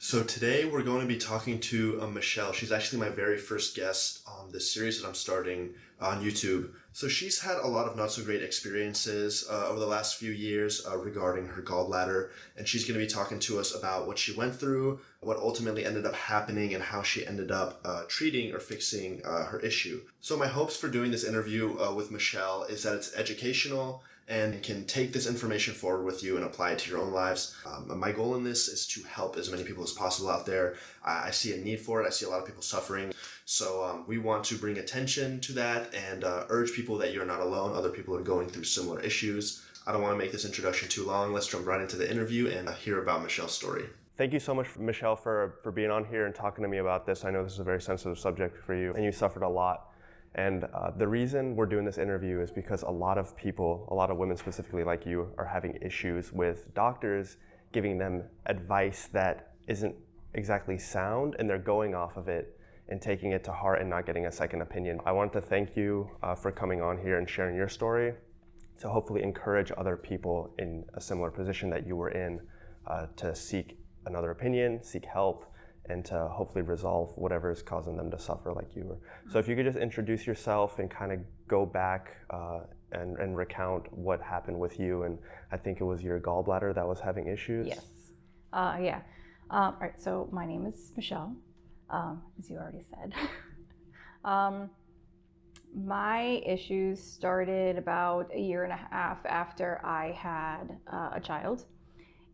So today we're going to be talking to Michelle. She's actually my very first guest on this series that I'm starting on YouTube. So she's had a lot of not so great experiences over the last few years regarding her gallbladder, and she's going to be talking to us about what she went through, what ultimately ended up happening, and how she ended up treating or fixing her issue. So my hopes for doing this interview with Michelle is that it's educational and can take this information forward with you and apply it to your own lives. My goal in this is to help as many people as possible out there. I see a need for it. I see a lot of people suffering. So we want to bring attention to that and urge people that you're not alone. Other people are going through similar issues. I don't want to make this introduction too long. Let's jump right into the interview and hear about Michelle's story. Thank you so much, Michelle, for being on here and talking to me about this. I know this is a very sensitive subject for you, and you suffered a lot. And the reason we're doing this interview is because a lot of people, a lot of women specifically like you, are having issues with doctors giving them advice that isn't exactly sound, and they're going off of it and taking it to heart and not getting a second opinion. I want to thank you for coming on here and sharing your story to hopefully encourage other people in a similar position that you were in to seek another opinion, seek help, and to hopefully resolve whatever is causing them to suffer like you were. So if you could just introduce yourself and kind of go back and recount what happened with you, and I think it was your gallbladder that was having issues. Yes. Yeah. All right, so my name is Michelle, as you already said. My issues started about a year and a half after I had a child.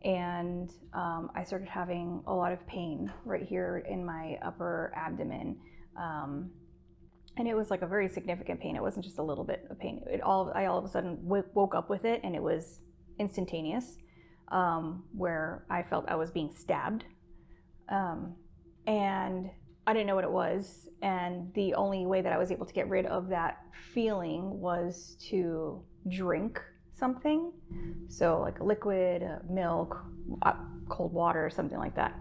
And I started having a lot of pain right here in my upper abdomen. And it was like a very significant pain. It wasn't just a little bit of pain. I all of a sudden woke up with it, and it was instantaneous, where I felt I was being stabbed. And I didn't know what it was. And the only way that I was able to get rid of that feeling was to drink something, so like a liquid, milk, cold water, something like that.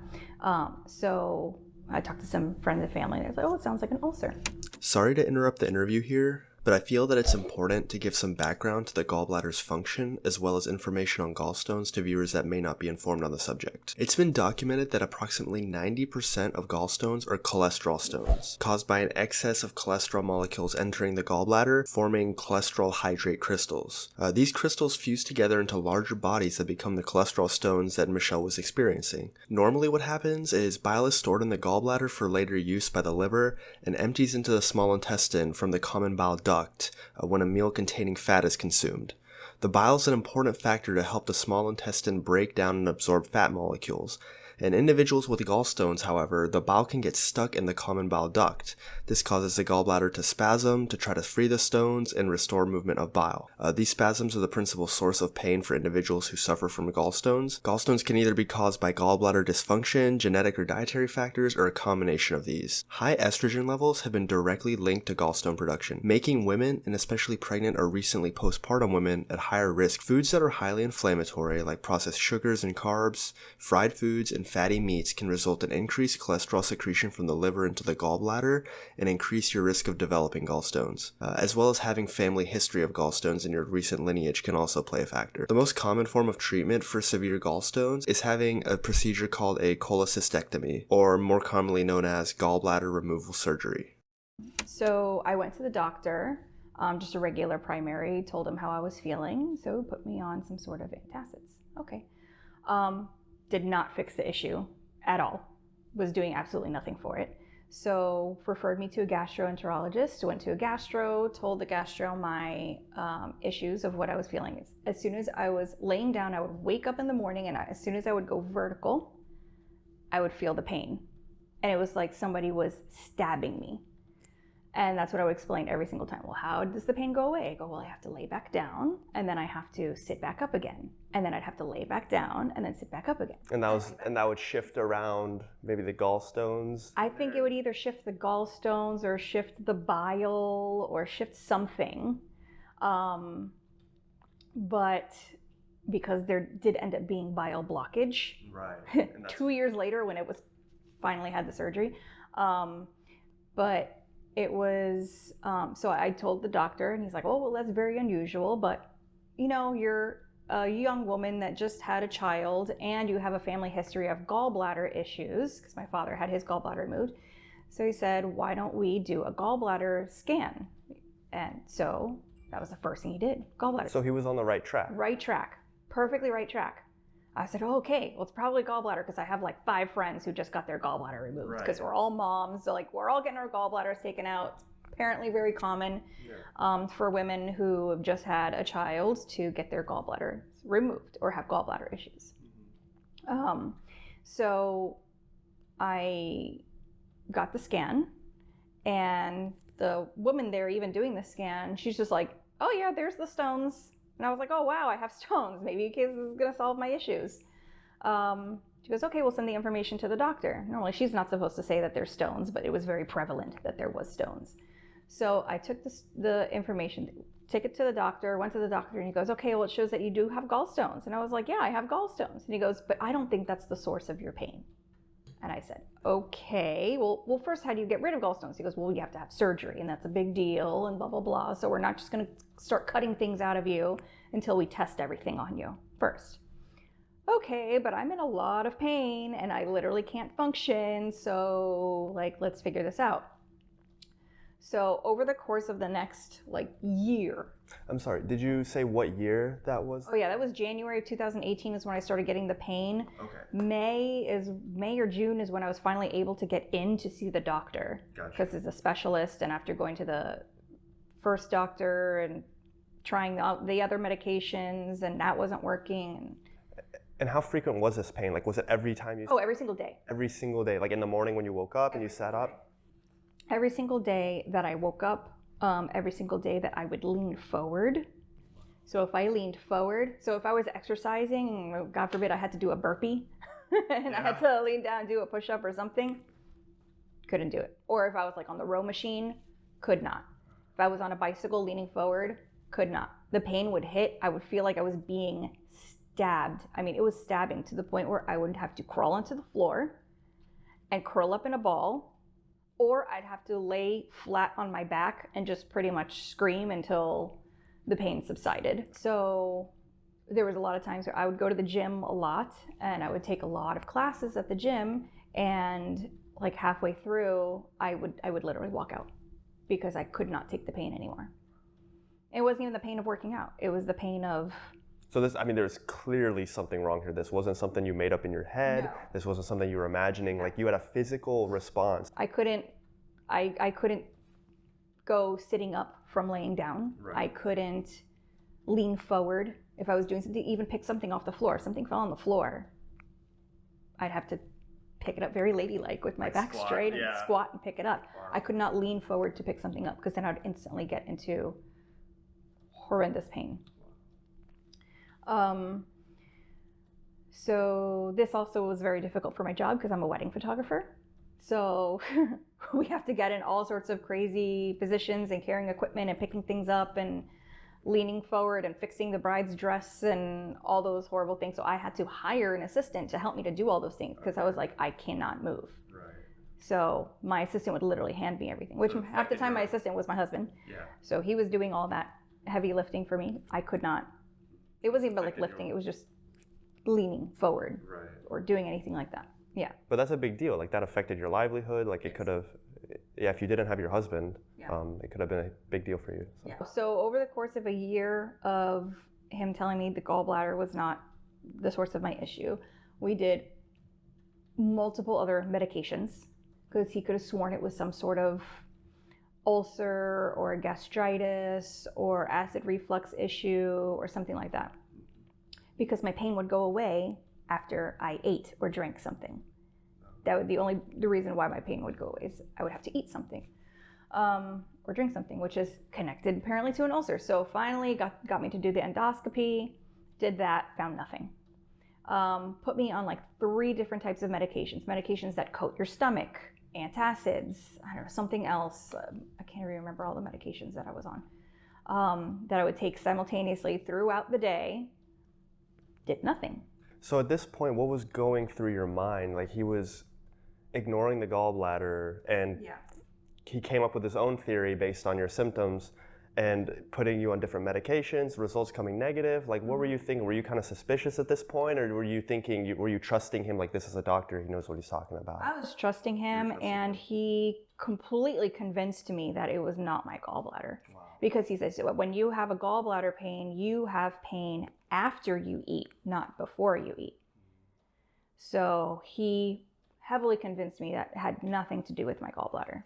So I talked to some friends and family, and they was like, "Oh, it sounds like an ulcer." Sorry to interrupt the interview here, but I feel that it's important to give some background to the gallbladder's function as well as information on gallstones to viewers that may not be informed on the subject. It's been documented that approximately 90% of gallstones are cholesterol stones, caused by an excess of cholesterol molecules entering the gallbladder, forming cholesterol hydrate crystals. These crystals fuse together into larger bodies that become the cholesterol stones that Michelle was experiencing. Normally what happens is bile is stored in the gallbladder for later use by the liver and empties into the small intestine from the common bile duct when a meal containing fat is consumed. The bile is an important factor to help the small intestine break down and absorb fat molecules. In individuals with gallstones, however, the bile can get stuck in the common bile duct. This causes the gallbladder to spasm to try to free the stones and restore movement of bile. These spasms are the principal source of pain for individuals who suffer from gallstones. Gallstones can either be caused by gallbladder dysfunction, genetic or dietary factors, or a combination of these. High estrogen levels have been directly linked to gallstone production, making women, and especially pregnant or recently postpartum women, at higher risk. Foods that are highly inflammatory, like processed sugars and carbs, fried foods, and fatty meats can result in increased cholesterol secretion from the liver into the gallbladder and increase your risk of developing gallstones, as well as having family history of gallstones in your recent lineage can also play a factor. The most common form of treatment for severe gallstones is having a procedure called a cholecystectomy, or more commonly known as gallbladder removal surgery. So I went to the doctor, just a regular primary, told him how I was feeling, so he put me on some sort of antacids. Okay. Did not fix the issue at all. Was doing absolutely nothing for it. So referred me to a gastroenterologist. Went to a gastro, told the gastro my issues of what I was feeling. As soon as I was laying down, I would wake up in the morning, and as soon as I would go vertical, I would feel the pain. And it was like somebody was stabbing me. And that's what I would explain every single time. Well, how does the pain go away? I go, well, I have to lay back down, and then I have to sit back up again. And then I'd have to lay back down and then sit back up again. And that would shift around maybe the gallstones? I think it would either shift the gallstones or shift the bile or shift something. But because there did end up being bile blockage. Right. 2 years later when it was finally had the surgery. But it was, so I told the doctor, and he's like, oh, well, that's very unusual, but you know, you're a young woman that just had a child and you have a family history of gallbladder issues, because my father had his gallbladder removed. So he said, why don't we do a gallbladder scan? And so that was the first thing he did, gallbladder. So he was on the right track. Right track, perfectly right track. I said, oh, okay, well, it's probably gallbladder, because I have like 5 friends who just got their gallbladder removed, because we're all moms. So like, we're all getting our gallbladders taken out. Apparently very common for women who have just had a child to get their gallbladder removed or have gallbladder issues. So I got the scan, and the woman there even doing the scan, she's just like, oh yeah, there's the stones. And I was like, oh wow, I have stones. Maybe this is gonna solve my issues. She goes, okay, we'll send the information to the doctor. Normally she's not supposed to say that there's stones, but it was very prevalent that there was stones. So I took the information, took it to the doctor, went to the doctor, and he goes, okay, well, it shows that you do have gallstones. And I was like, yeah, I have gallstones. And he goes, but I don't think that's the source of your pain. And I said, okay, well, first, how do you get rid of gallstones? He goes, well, you have to have surgery, and that's a big deal, and blah, blah, blah. So we're not just going to start cutting things out of you until we test everything on you first. Okay, but I'm in a lot of pain, and I literally can't function, so, like, let's figure this out. So over the course of the next year. I'm sorry, did you say what year that was? Oh yeah, that was January of 2018 is when I started getting the pain. Okay. May or June is when I was finally able to get in to see the doctor. Gotcha. Because it's a specialist, and after going to the first doctor and trying out the other medications, and that wasn't working. And how frequent was this pain? Like, was it every time you... Oh, every single day. Every single day, like in the morning when you woke up and you sat up? Every single day that I woke up, every single day that I would lean forward. So if I leaned forward, so if I was exercising, God forbid I had to do a burpee, and I had to lean down and do a push-up or something, couldn't do it. Or if I was like on the row machine, could not. If I was on a bicycle leaning forward, could not. The pain would hit, I would feel like I was being stabbed. I mean, it was stabbing to the point where I would have to crawl onto the floor and curl up in a ball, or I'd have to lay flat on my back and just pretty much scream until the pain subsided. So there was a lot of times where I would go to the gym a lot, and I would take a lot of classes at the gym, and like halfway through, I would literally walk out because I could not take the pain anymore. It wasn't even the pain of working out. It was the pain of... So there's clearly something wrong here. This wasn't something you made up in your head. No. This wasn't something you were imagining. Like, you had a physical response. I couldn't go sitting up from laying down. Right. I couldn't lean forward. If I was doing something, even pick something off the floor, something fell on the floor, I'd have to pick it up very ladylike with my back squat, straight and squat and pick it up. Wow. I could not lean forward to pick something up, because then I'd instantly get into horrendous pain. So this also was very difficult for my job, because I'm a wedding photographer. So we have to get in all sorts of crazy positions and carrying equipment and picking things up and leaning forward and fixing the bride's dress and all those horrible things. So I had to hire an assistant to help me to do all those things, because I was like, I cannot move. Right. So my assistant would literally hand me everything, which half the time my assistant was my husband. Yeah. So he was doing all that heavy lifting for me. I could not. It wasn't even like lifting. It was just leaning forward, right, or doing anything like that. Yeah. But that's a big deal. Like, that affected your livelihood. Like, it could have, if you didn't have your husband, it could have been a big deal for you. So. Yeah. So over the course of a year of him telling me the gallbladder was not the source of my issue, we did multiple other medications, because he could have sworn it was some sort of ulcer or gastritis or acid reflux issue or something like that, because my pain would go away after I ate or drank something. That would the reason why my pain would go away is I would have to eat something or drink something, which is connected apparently to an ulcer. So finally got me to do the endoscopy, did that, found nothing. Put me on like 3 different types of medications that coat your stomach, antacids, I don't know, something else. I can't even remember all the medications that I was on, that I would take simultaneously throughout the day. Did nothing. So at this point, what was going through your mind? Like, he was ignoring the gallbladder, and he came up with his own theory based on your symptoms, and putting you on different medications, results coming negative. Like, what were you thinking? Were you kind of suspicious at this point, or were you thinking, were you trusting him, like, this is a doctor, he knows what he's talking about? I was trusting him, and he completely convinced me that it was not my gallbladder. Wow. Because he says, when you have a gallbladder pain, you have pain after you eat, not before you eat. So he heavily convinced me that it had nothing to do with my gallbladder.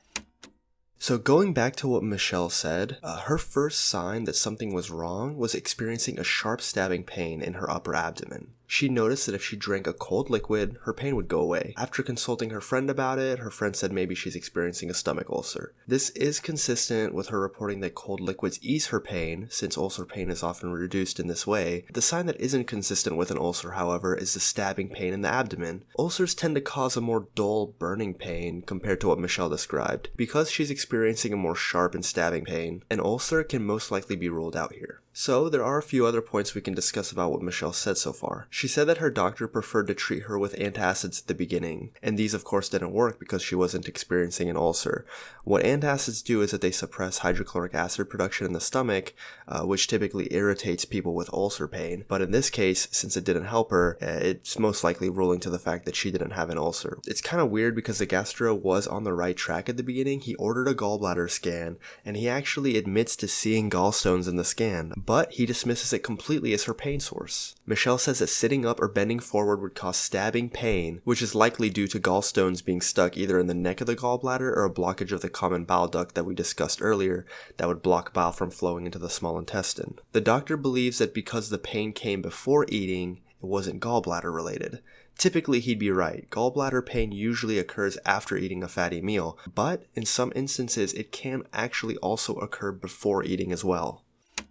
So going back to what Michelle said, her first sign that something was wrong was experiencing a sharp stabbing pain in her upper abdomen. She noticed that if she drank a cold liquid, her pain would go away. After consulting her friend about it, her friend said maybe she's experiencing a stomach ulcer. This is consistent with her reporting that cold liquids ease her pain, since ulcer pain is often reduced in this way. The sign that isn't consistent with an ulcer, however, is the stabbing pain in the abdomen. Ulcers tend to cause a more dull, burning pain compared to what Michelle described. Because she's experiencing a more sharp and stabbing pain, an ulcer can most likely be ruled out here. So there are a few other points we can discuss about what Michelle said so far. She said that her doctor preferred to treat her with antacids at the beginning, and these of course didn't work because she wasn't experiencing an ulcer. What antacids do is that they suppress hydrochloric acid production in the stomach, which typically irritates people with ulcer pain. But in this case, since it didn't help her, it's most likely ruling to the fact that she didn't have an ulcer. It's kind of weird because the gastro was on the right track at the beginning. He ordered a gallbladder scan, and he actually admits to seeing gallstones in the scan, but he dismisses it completely as her pain source. Michelle says that sitting up or bending forward would cause stabbing pain, which is likely due to gallstones being stuck either in the neck of the gallbladder or a blockage of the common bile duct that we discussed earlier that would block bile from flowing into the small intestine. The doctor believes that because the pain came before eating, it wasn't gallbladder related. Typically, he'd be right. Gallbladder pain usually occurs after eating a fatty meal, but in some instances, it can actually also occur before eating as well.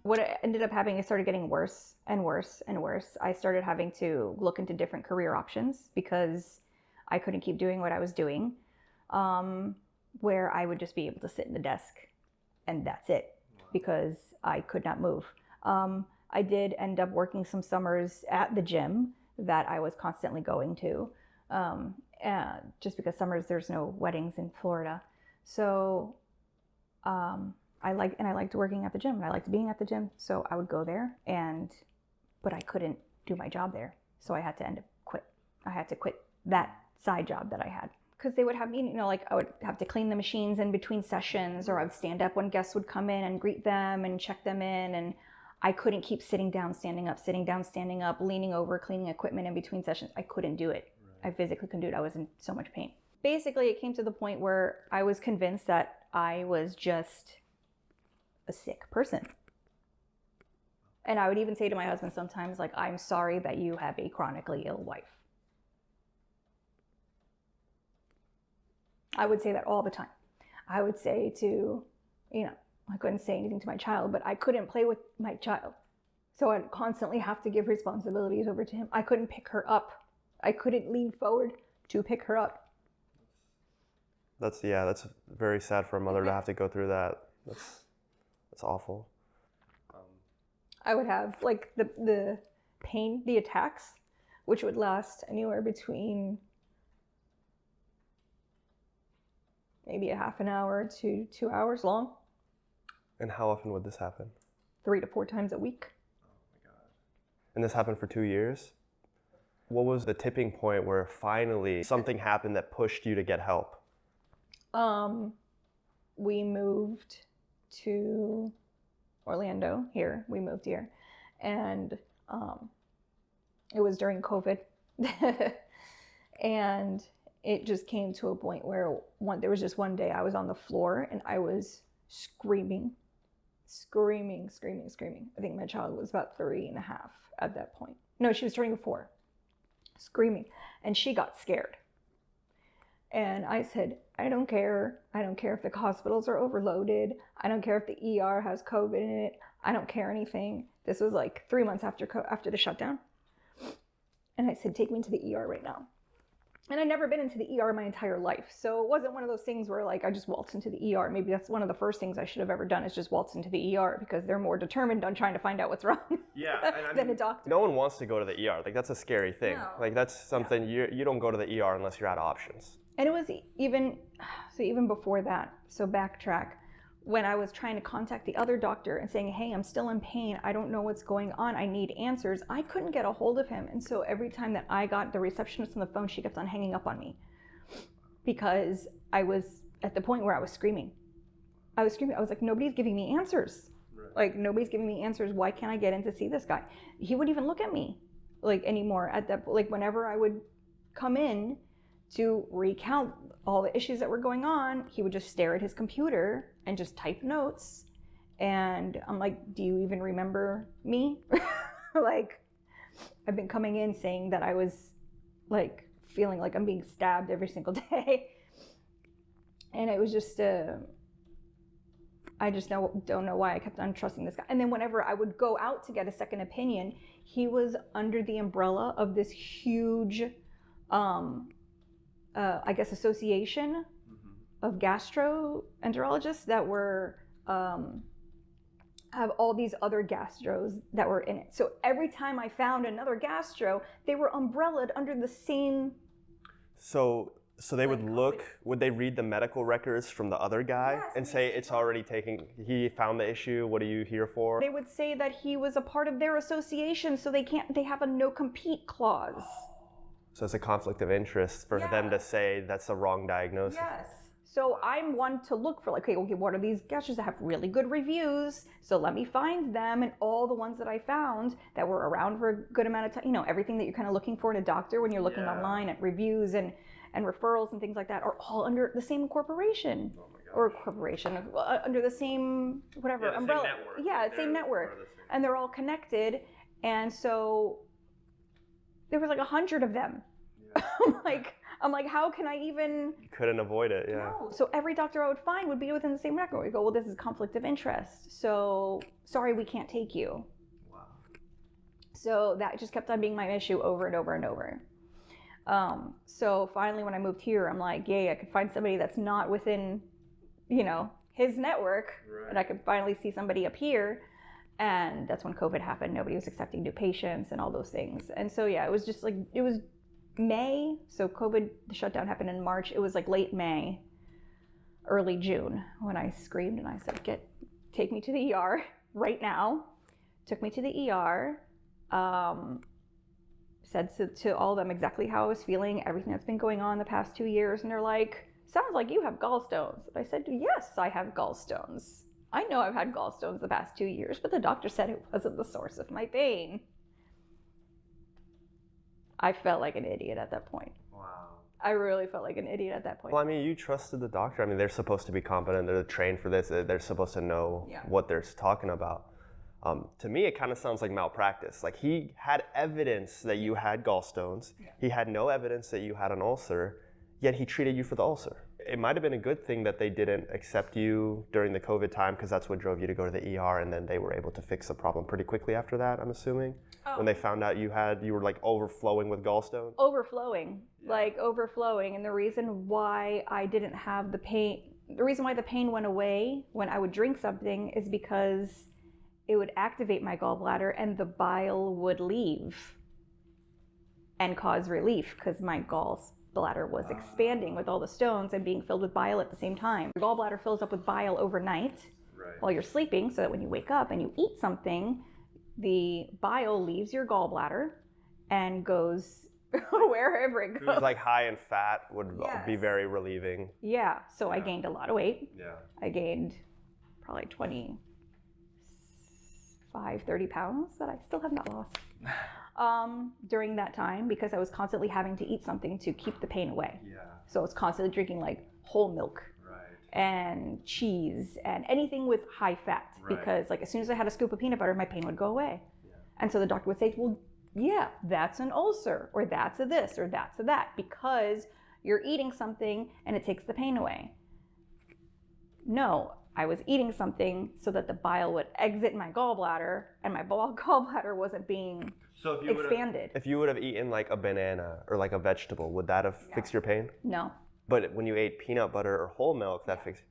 What ended up happening, it started getting worse and worse and worse. I started having to look into different career options because I couldn't keep doing what I was doing, where I would just be able to sit in the desk and that's it, because I could not move. I did end up working some summers at the gym that I was constantly going to, just because summers there's no weddings in Florida. So I liked working at the gym, and I liked being at the gym. So I would go there, but I couldn't do my job there. So I had to quit. I had to quit that side job that I had, because they would have me, like I would have to clean the machines in between sessions, or I would stand up when guests would come in and greet them and check them in. And I couldn't keep sitting down, standing up, sitting down, standing up, leaning over, cleaning equipment in between sessions. I couldn't do it. Right. I physically couldn't do it. I was in so much pain. Basically, it came to the point where I was convinced that I was just a sick person. And I would even say to my husband sometimes, like, I'm sorry that you have a chronically ill wife. I would say that all the time. I would say to, I couldn't say anything to my child, but I couldn't play with my child. So I'd constantly have to give responsibilities over to him. I couldn't pick her up. I couldn't lean forward to pick her up. That's very sad for a mother to have to go through that. That's awful. I would have like the pain, the attacks, which would last anywhere between maybe a half an hour to 2 hours long. And how often would this happen? 3 to 4 times a week. Oh my God. And this happened for 2 years? What was the tipping point where finally something happened that pushed you to get help? We moved to Orlando here. We moved here. And it was during COVID. And it just came to a point where there was just one day I was on the floor and I was screaming. I think my child was about 3.5 at that point. No, she was turning 4. Screaming. And she got scared. And I said, I don't care. I don't care if the hospitals are overloaded. I don't care if the ER has COVID in it. I don't care anything. This was like 3 months after the shutdown. And I said, take me to the ER right now. And I'd never been into the ER my entire life. So it wasn't one of those things where like I just waltzed into the ER. Maybe that's one of the first things I should have ever done, is just waltz into the ER, because they're more determined on trying to find out what's wrong than a doctor. No one wants to go to the ER. Like, that's a scary thing. No. Like, that's something you don't go to the ER unless you're out of options. And it was even before that. So backtrack. when I was trying to contact the other doctor and saying, hey, I'm still in pain, I don't know what's going on, I need answers, I couldn't get a hold of him. And so every time that I got the receptionist on the phone, she kept on hanging up on me because I was at the point where I was screaming. I was like, nobody's giving me answers. Right. Like, nobody's giving me answers. Why can't I get in to see this guy? He wouldn't even look at me like anymore at that, like whenever I would come in to recount all the issues that were going on, he would just stare at his computer and just type notes. And I'm like, do you even remember me? Like, I've been coming in saying that I was like feeling like I'm being stabbed every single day. And it was just, I just don't know why I kept on trusting this guy. And then whenever I would go out to get a second opinion, he was under the umbrella of this huge, I guess, association of gastroenterologists that were, have all these other gastros that were in it. So every time I found another gastro, they were umbrellaed under the same. So they would look, would they read the medical records from the other guy and say it's already he found the issue, what are you here for? They would say that he was a part of their association, so they have a no compete clause. So it's a conflict of interest for them to say that's a wrong diagnosis. Yes. So I'm one to look for, like, okay, what are these gastros that have really good reviews? So let me find them, and all the ones that I found that were around for a good amount of time, you know, everything that you're kind of looking for in a doctor when you're looking online at reviews and referrals and things like that are all under the same corporation. Oh my gosh. Or corporation, under the same, whatever, umbrella. Same network. Yeah, same network. And they're all connected. And so there was like 100 of them. Yeah. I'm like, how can I even? You couldn't avoid it, yeah. No. So every doctor I would find would be within the same network. We go, well, this is conflict of interest. So sorry, we can't take you. Wow. So that just kept on being my issue over and over and over. So finally, when I moved here, I'm like, yay, I could find somebody that's not within, you know, his network, and I could finally see somebody up here. And that's when COVID happened. Nobody was accepting new patients and all those things. And so, yeah, it was just like, it was May. So COVID, the shutdown happened in March. It was like late May, early June when I screamed and I said, take me to the ER right now. Took me to the ER. Said to all of them exactly how I was feeling, everything that's been going on the past 2 years. And they're like, sounds like you have gallstones. And I said, yes, I have gallstones. I know I've had gallstones the past 2 years, but the doctor said it wasn't the source of my pain. I felt like an idiot at that point. Wow. I really felt like an idiot at that point. Well, I mean, you trusted the doctor. I mean, they're supposed to be competent. They're trained for this. They're supposed to know what they're talking about. To me, it kind of sounds like malpractice. Like, he had evidence that you had gallstones. Yeah. He had no evidence that you had an ulcer, yet he treated you for the ulcer. It might have been a good thing that they didn't accept you during the COVID time, because that's what drove you to go to the ER, and then they were able to fix the problem pretty quickly after that, I'm assuming? When they found out you were like overflowing with gallstones? Overflowing, and the reason why I didn't have the pain, the reason why the pain went away when I would drink something is because it would activate my gallbladder and the bile would leave and cause relief because my gallbladder was expanding with all the stones and being filled with bile at the same time. Your gallbladder fills up with bile overnight while you're sleeping, so that when you wake up and you eat something, the bile leaves your gallbladder and goes wherever it goes. Foods like high in fat would be very relieving. Yeah, so I gained a lot of weight. Yeah. I gained probably 30 pounds that I still have not lost during that time, because I was constantly having to eat something to keep the pain away. Yeah. So I was constantly drinking like whole milk and cheese and anything with high fat, because like as soon as I had a scoop of peanut butter, my pain would go away. Yeah. And so the doctor would say, well, yeah, that's an ulcer, or that's a this, or that's a that, because you're eating something and it takes the pain away. No, I was eating something so that the bile would exit my gallbladder, and my gallbladder wasn't being expanded. If you would have eaten like a banana or like a vegetable, would that have fixed your pain? No. But when you ate peanut butter or whole milk, that fixed.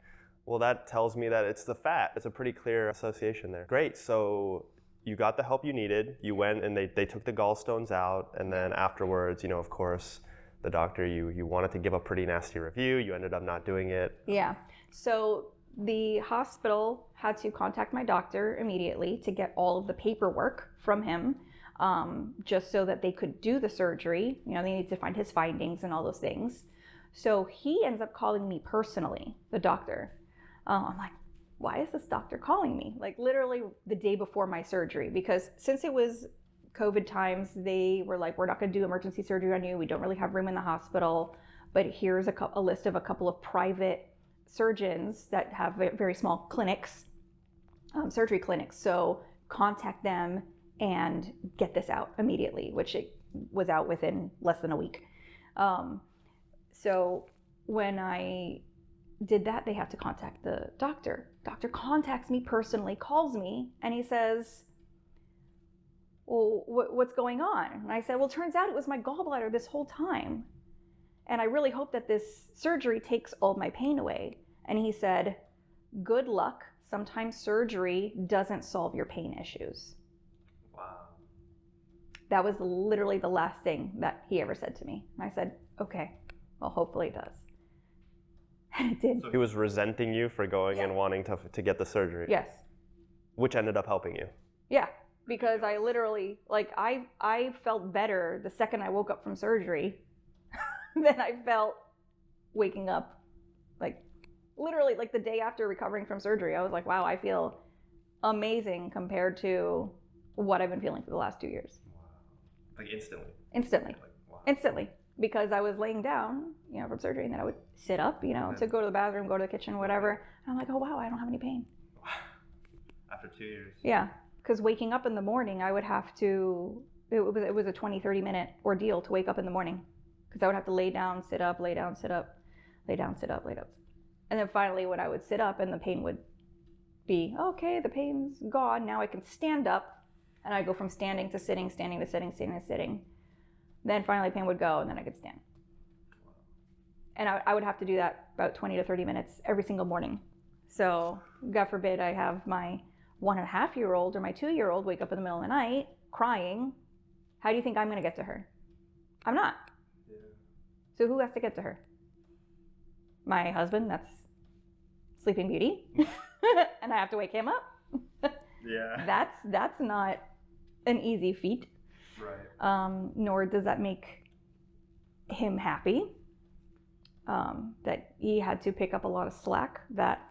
Well, that tells me that it's the fat. It's a pretty clear association there. Great. So you got the help you needed. You went and they took the gallstones out, and then afterwards, you know, of course, the doctor, you wanted to give a pretty nasty review. You ended up not doing it. Yeah. So The hospital had to contact my doctor immediately to get all of the paperwork from him, just so that they could do the surgery. You know, they need to find his findings and all those things. So he ends up calling me personally, the doctor. I'm like, why is this doctor calling me? Like literally the day before my surgery, because since it was COVID times, they were like, we're not going to do emergency surgery on you. We don't really have room in the hospital, but here's a list of a couple of private surgeons that have very small clinics, surgery clinics. So contact them and get this out immediately, which it was out within less than a week. So when I did that, they have to contact the doctor. Doctor contacts me personally, calls me, and he says, well, what's going on? And I said, well, turns out it was my gallbladder this whole time. And I really hope that this surgery takes all my pain away. And he said, good luck. Sometimes surgery doesn't solve your pain issues. Wow. That was literally the last thing that he ever said to me. And I said, okay, well, hopefully it does. And it did. So he was resenting you for going and wanting to get the surgery? Yes. Which ended up helping you? Yeah, because I literally, like, I felt better the second I woke up from surgery than I felt waking up, like, literally, like, the day after recovering from surgery. I was like, wow, I feel amazing compared to what I've been feeling for the last 2 years. Wow. Like instantly? Instantly. Like, wow. Instantly. Because I was laying down, you know, from surgery, and then I would sit up, you know, to go to the bathroom, go to the kitchen, whatever. And I'm like, oh, wow, I don't have any pain. Wow. After 2 years? Yeah. Because waking up in the morning, I would have to, it was a 20, 30-minute ordeal to wake up in the morning. Because I would have to lay down, sit up, lay down, sit up, lay down, sit up, lay down. And then finally, when I would sit up and the pain would be, okay, the pain's gone, now I can stand up. And I go from standing to sitting, standing to sitting, standing to sitting. Then finally pain would go and then I could stand. And I would have to do that about 20 to 30 minutes every single morning. So God forbid I have my 1.5-year-old or my 2-year-old wake up in the middle of the night crying. How do you think I'm going to get to her? I'm not. Yeah. So who has to get to her? My husband, that's Sleeping Beauty. And I have to wake him up. Yeah. That's not an easy feat. Right. Nor does that make him happy. That he had to pick up a lot of slack that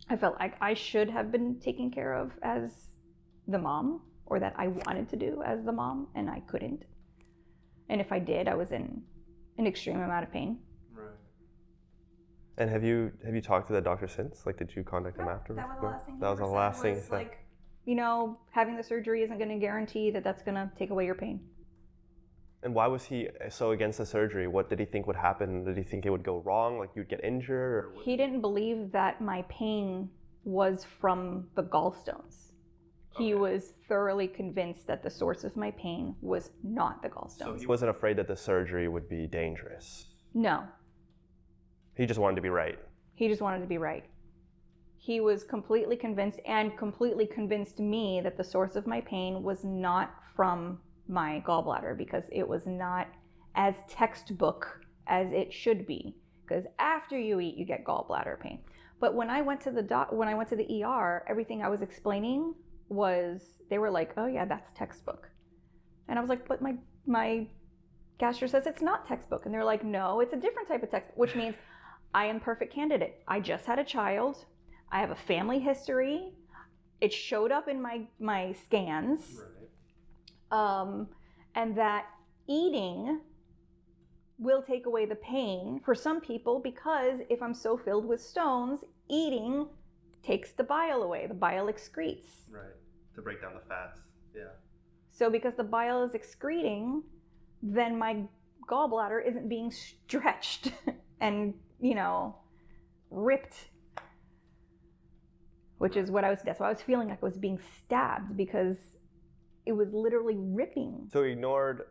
I felt like I should have been taken care of as the mom, or that I wanted to do as the mom, and I couldn't. And if I did, I was in an extreme amount of pain. Right. And have you talked to the doctor since? Like, did you contact him afterwards? That was the last thing. That was the last thing he said. Like, you know, having the surgery isn't going to guarantee that that's going to take away your pain. And why was he so against the surgery? What did he think would happen? Did he think it would go wrong? Like you'd get injured? Or He didn't believe that my pain was from the gallstones. He was thoroughly convinced that the source of my pain was not the gallstones. So he wasn't afraid that the surgery would be dangerous? No. He just wanted to be right? He just wanted to be right. He was completely convinced, and completely convinced me that the source of my pain was not from my gallbladder, because it was not as textbook as it should be. Because after you eat, you get gallbladder pain. But when I went to the ER, everything I was explaining was, they were like, oh yeah, that's textbook. And I was like, but my gastro says it's not textbook. And they're like, no, it's a different type of textbook, which means I am perfect candidate. I just had a child. I have a family history. It showed up in my scans. Right. And that eating will take away the pain for some people, because if I'm so filled with stones, eating takes the bile away. The bile excretes. Right. To break down the fats. Yeah. So because the bile is excreting, then my gallbladder isn't being stretched and, you know, ripped. That's why I was feeling like I was being stabbed, because it was literally ripping. So he ignored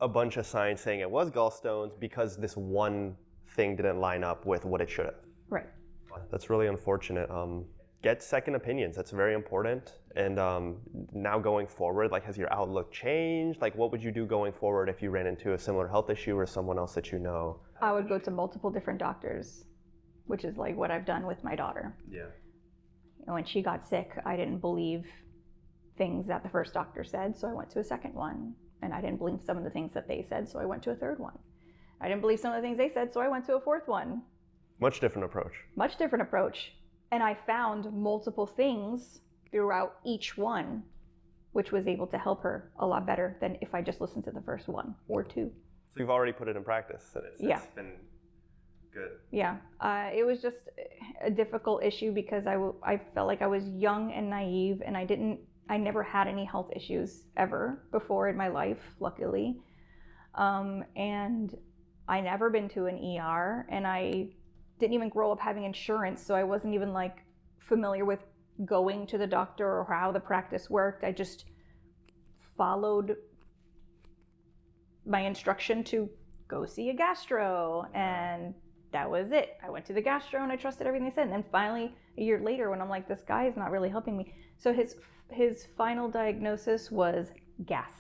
a bunch of signs saying it was gallstones because this one thing didn't line up with what it should have. Right. That's really unfortunate. Get second opinions. That's very important. And now going forward, like, has your outlook changed? Like, what would you do going forward if you ran into a similar health issue or someone else that you know? I would go to multiple different doctors which is like what I've done with my daughter. Yeah. When she got sick, I didn't believe things that the first doctor said, so I went to a second one. And I didn't believe some of the things that they said, so I went to a third one. I didn't believe some of the things they said, so I went to a fourth one. Much different approach. Much different approach. And I found multiple things throughout each one, which was able to help her a lot better than if I just listened to the first one or two. So you've already put it in practice, and it's been good. Yeah. It was just a difficult issue because I felt like I was young and naive, and I never had any health issues ever before in my life, luckily. And I never been to an ER, and I didn't even grow up having insurance, so I wasn't even like familiar with going to the doctor or how the practice worked. I just followed my instruction to go see a gastro, and that was it. I went to the gastro and I trusted everything they said. And then finally, a year later, when I'm like, this guy is not really helping me. So his final diagnosis was gas.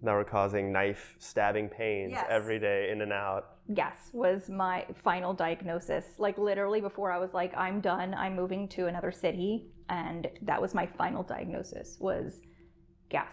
Now we're causing knife stabbing pains every day in and out. Gas was my final diagnosis. Like literally before I was like, I'm done, I'm moving to another city. And that was my final diagnosis, was gas.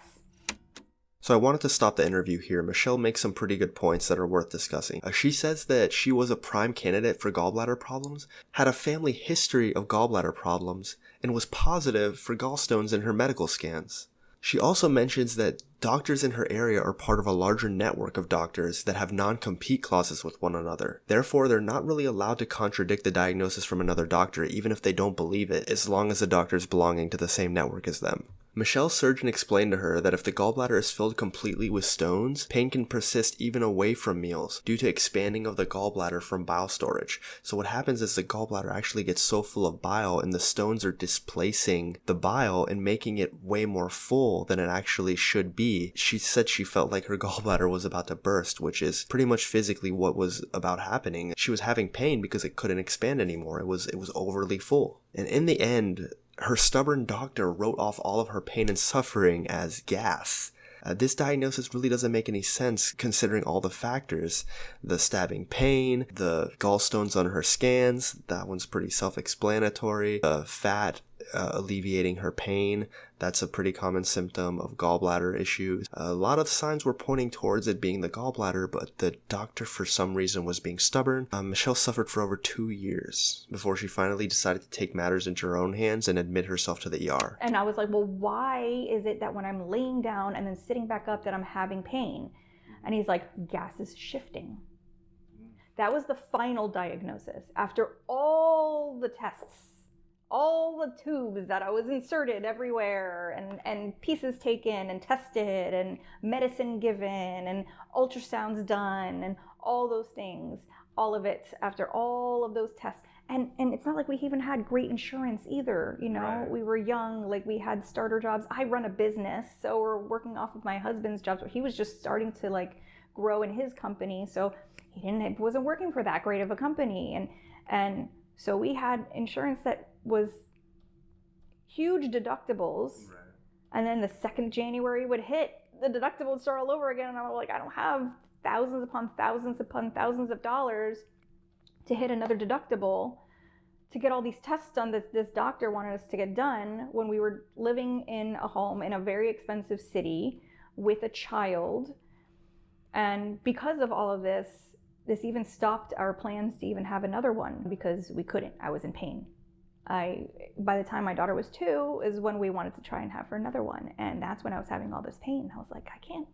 So I wanted to stop the interview here. Michelle makes some pretty good points that are worth discussing. She says that she was a prime candidate for gallbladder problems, had a family history of gallbladder problems, and was positive for gallstones in her medical scans. She also mentions that doctors in her area are part of a larger network of doctors that have non-compete clauses with one another. Therefore, they're not really allowed to contradict the diagnosis from another doctor, even if they don't believe it, as long as the doctor is belonging to the same network as them. Michelle's surgeon explained to her that if the gallbladder is filled completely with stones, pain can persist even away from meals due to expanding of the gallbladder from bile storage. So what happens is the gallbladder actually gets so full of bile and the stones are displacing the bile and making it way more full than it actually should be. She said she felt like her gallbladder was about to burst, which is pretty much physically what was about happening. She was having pain because it couldn't expand anymore. It was overly full. And in the end, her stubborn doctor wrote off all of her pain and suffering as gas. This diagnosis really doesn't make any sense considering all the factors. The stabbing pain, the gallstones on her scans, that one's pretty self-explanatory. The fat alleviating her pain, that's a pretty common symptom of gallbladder issues. A lot of signs were pointing towards it being the gallbladder, but the doctor for some reason was being stubborn. Michelle suffered for over 2 years before she finally decided to take matters into her own hands and admit herself to the ER. And I was like, well, why is it that when I'm laying down and then sitting back up that I'm having pain? And he's like, gas is shifting. That was the final diagnosis. After all the tests, all the tubes that I was inserted everywhere and pieces taken and tested and medicine given and ultrasounds done and all those things, all of it after all of those tests. And it's not like we even had great insurance either, you know. Right. We were young, like we had starter jobs. I run a business, so we're working off of my husband's job. So he was just starting to like grow in his company, so it wasn't working for that great of a company. And so we had insurance that was huge deductibles. Right. And then the second January would hit, the deductible would start all over again. And I was like, I don't have thousands upon thousands of dollars to hit another deductible to get all these tests done that this doctor wanted us to get done when we were living in a home in a very expensive city with a child. And because of all of this even stopped our plans to even have another one because we couldn't. I was in pain. By the time my daughter was 2 is when we wanted to try and have her another one. And that's when I was having all this pain. I was like, I can't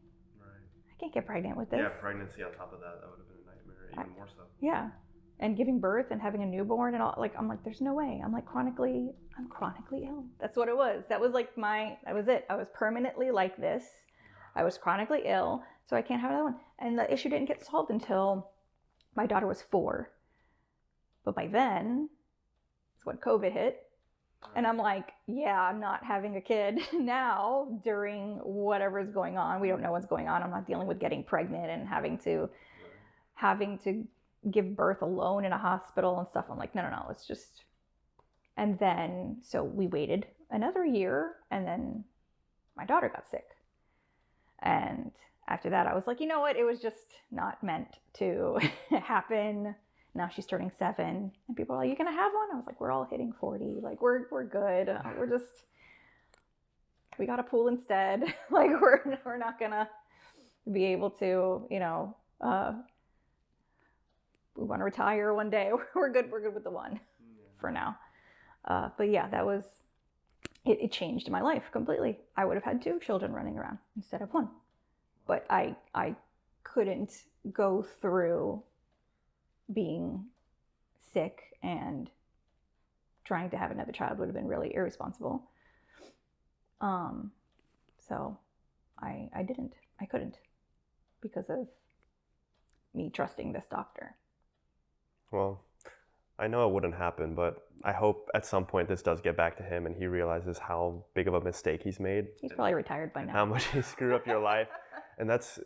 get pregnant with this. Yeah, pregnancy on top of that would have been a nightmare, even more so. Yeah. And giving birth and having a newborn and all, like, I'm like, there's no way. I'm chronically ill. That's what it was. That was it. I was permanently like this. I was chronically ill, so I can't have another one. And the issue didn't get solved until my daughter was 4. But by then, it's when COVID hit. And I'm like, yeah, I'm not having a kid now during whatever is going on. We don't know what's going on. I'm not dealing with getting pregnant and having to give birth alone in a hospital and stuff. I'm like, no, it's just. And then, so we waited another year, and then my daughter got sick. And after that, I was like, you know what? It was just not meant to happen. Now she's turning 7, and people are like, "You gonna have one?" I was like, "We're all hitting 40. Like we're good. We got a pool instead. Like we're not gonna be able to, we want to retire one day. We're good with the one for now." But yeah, that was it changed my life completely. I would have had 2 children running around instead of 1. But I couldn't go through being sick and trying to have another child. Would have been really irresponsible. So I couldn't because of me trusting this doctor. Well, I know it wouldn't happen, but I hope at some point this does get back to him and he realizes how big of a mistake he's made. He's probably retired by now. How much he screwed up your life. And that's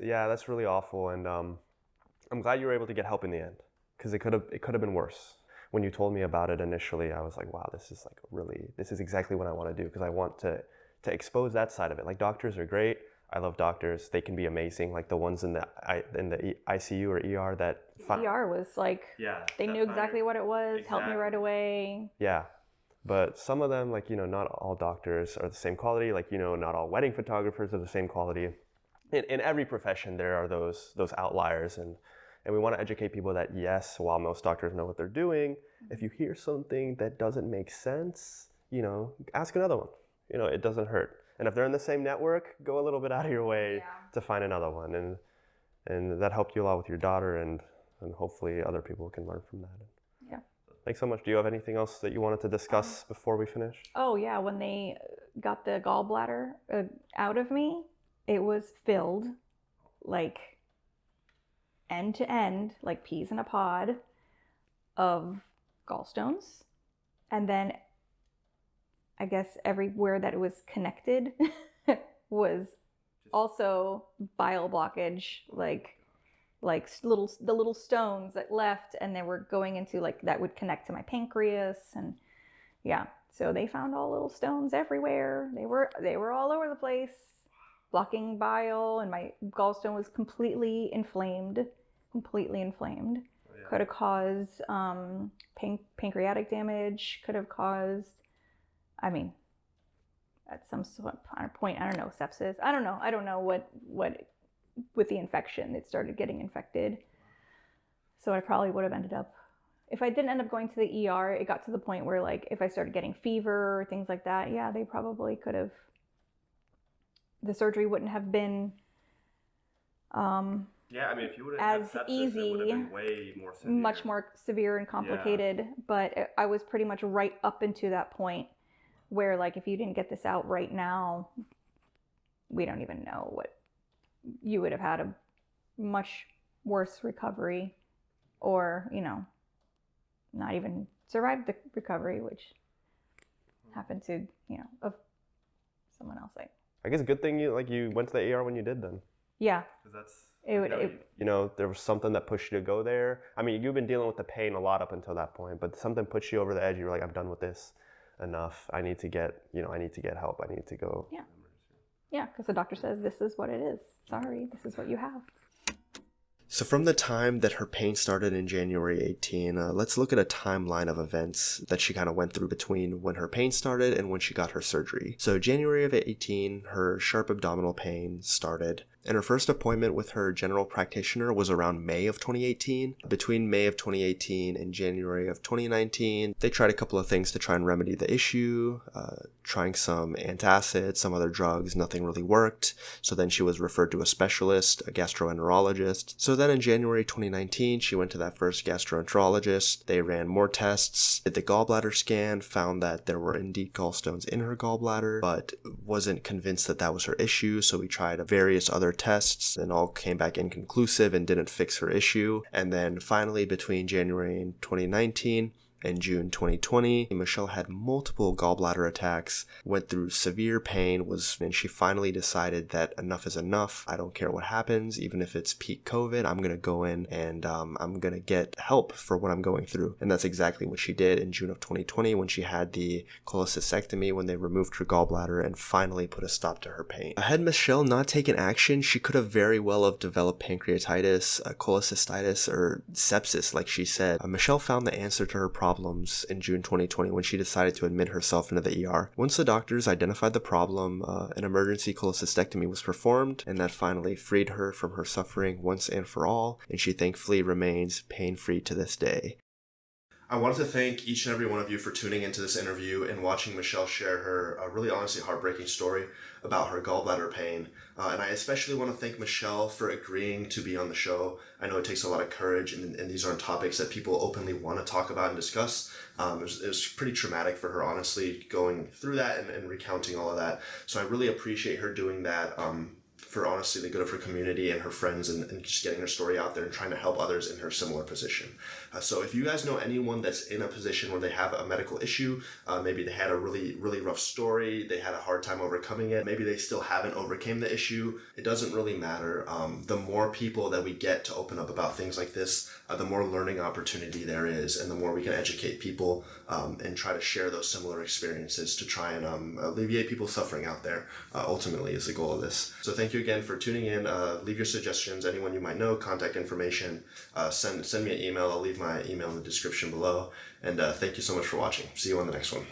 really awful. And I'm glad you were able to get help in the end, because it could have been worse. When you told me about it initially, I was like, wow, this is exactly what I want to do, because I want to expose that side of it. Like, doctors are great. I love doctors. They can be amazing. Like the ones in the ICU or ER that... ER was like, they knew exactly what it was, helped me right away. Yeah. But some of them, like, not all doctors are the same quality. Like, not all wedding photographers are the same quality. In every profession, there are those outliers. And we want to educate people that, yes, while most doctors know what they're doing, if you hear something that doesn't make sense, ask another one. It doesn't hurt. And if they're in the same network, go a little bit out of your way to find another one. And that helped you a lot with your daughter, and hopefully other people can learn from that. Yeah. Thanks so much. Do you have anything else that you wanted to discuss before we finish? Oh, yeah. When they got the gallbladder out of me, it was filled like end to end, like peas in a pod, of gallstones. And then I guess everywhere that it was connected was also bile blockage, like the little stones that left, and they were going into, like, that would connect to my pancreas. And yeah, so they found all little stones everywhere. They were all over the place, blocking bile, and my gallstone was completely inflamed. Could have caused pancreatic damage, could have caused, at some point, I don't know, sepsis. I don't know what with the infection, it started getting infected. So I probably would have ended up, if I didn't end up going to the ER, it got to the point where, like, if I started getting fever or things like that, yeah, they probably could have, the surgery wouldn't have been if you would have as had sepsis, easy, it would have been way more severe. Much more severe and complicated. Yeah. But I was pretty much right up into that point where, like, if you didn't get this out right now, we don't even know what, you would have had a much worse recovery, or, not even survived the recovery, which happened to, of someone else. I guess a good thing you went to the ER when you did then. Yeah. Because that's... there was something that pushed you to go there. You've been dealing with the pain a lot up until that point, but something pushed you over the edge. You were like, I'm done with this. Enough. I need to get help. I need to go. Yeah. Yeah, because the doctor says, this is what it is. Sorry, this is what you have. So from the time that her pain started in January 18, let's look at a timeline of events that she kind of went through between when her pain started and when she got her surgery. So January of 18, her sharp abdominal pain started, and her first appointment with her general practitioner was around May of 2018. Between May of 2018 and January of 2019, they tried a couple of things to try and remedy the issue, trying some antacids, some other drugs. Nothing really worked. So then she was referred to a specialist, a gastroenterologist. So then in January 2019, she went to that first gastroenterologist. They ran more tests, did the gallbladder scan, found that there were indeed gallstones in her gallbladder, but wasn't convinced that that was her issue. So we tried various other tests and all came back inconclusive and didn't fix her issue. And then finally, between January and 2019, In June 2020, Michelle had multiple gallbladder attacks, went through severe pain, and she finally decided that enough is enough. I don't care what happens, even if it's peak COVID, I'm going to go in and I'm going to get help for what I'm going through. And that's exactly what she did in June of 2020 when she had the cholecystectomy, when they removed her gallbladder and finally put a stop to her pain. Had Michelle not taken action, she could have very well have developed pancreatitis, cholecystitis, or sepsis, like she said. Michelle found the answer to her problems in June 2020 when she decided to admit herself into the ER. Once the doctors identified the problem, an emergency cholecystectomy was performed, and that finally freed her from her suffering once and for all, and she thankfully remains pain-free to this day. I wanted to thank each and every one of you for tuning into this interview and watching Michelle share her really honestly heartbreaking story about her gallbladder pain. And I especially want to thank Michelle for agreeing to be on the show. I know it takes a lot of courage, and these aren't topics that people openly want to talk about and discuss. It was pretty traumatic for her, honestly, going through that and recounting all of that. So I really appreciate her doing that. For honestly the good of her community and her friends, and just getting her story out there and trying to help others in her similar position. So if you guys know anyone that's in a position where they have a medical issue, maybe they had a really, really rough story, they had a hard time overcoming it, maybe they still haven't overcame the issue, it doesn't really matter. The more people that we get to open up about things like this, the more learning opportunity there is, and the more we can educate people and try to share those similar experiences to try and alleviate people's suffering out there, ultimately is the goal of this. So thank you again for tuning in. Leave your suggestions, anyone you might know, contact information, send me an email. I'll leave my email in the description below. And thank you so much for watching. See you on the next one.